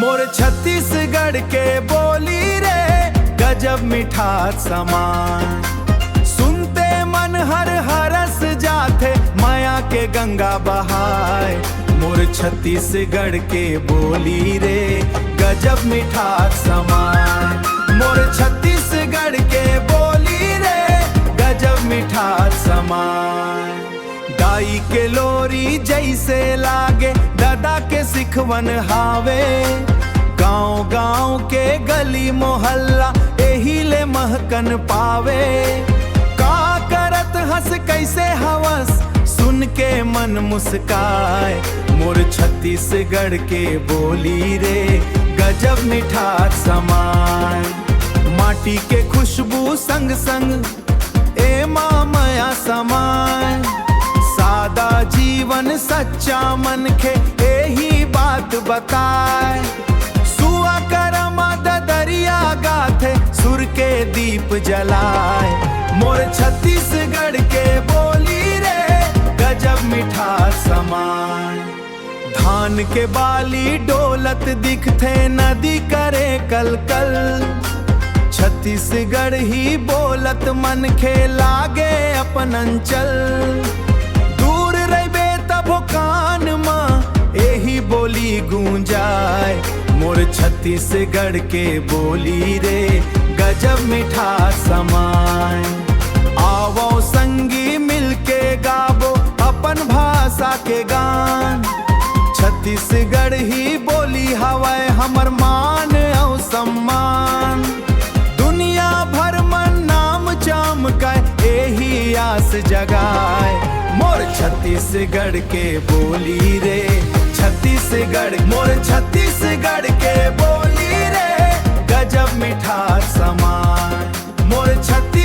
मोर छत्तीसगढ़ के बोली रे गजब मिठास समान। सुनते मन हर हरस जाते माया के गंगा बहाय। मोर छत्तीसगढ़ के बोली रे गजब मिठास समान। मोर छत्तीसगढ़ के बोली रे गजब मिठास समान। दाई के लोरी जैसे लागे दादा के सिखवन हावे। गांव गांव के गली मोहल्ला एही ले महकन पावे। का करत हंस कैसे हवस सुन के मन मुस्काए। मोर छत्तीसगढ़ के बोली रे गजब मिठास समान। माटी के खुशबू संग संग ए माया समान। सादा जीवन सच्चा मन के यही बात बताए। सुआ करमा दरिया गाथे सुर के दीप जलाए। मोर छत्तीसगढ़ के बोली रे गजब मिठास समान। धान के बाली डोलत दिखथे नदी करे कल कल। छत्तीसगढ़ ही बोलत मन खे लागे अपन अंचल। दूर रहिबे तबो कान माँ एही बोली गूंजाए। मोर छत्तीसगढ़ के बोली रे गजब मिठास समान। आवो संगी मिलके गाबो अपन भाषा के गान। छत्तीसगढ़ ही बोली हवाए हमर मान और सम्मान। दुनिया भर मन नाम चमकाए एही आस जगाए। मोर छत्तीसगढ़ के बोली रे छत्तीसगढ़। मोर छत्तीसगढ़ के बोली रे गजब मिठास समान। मोर छत्तीसगढ़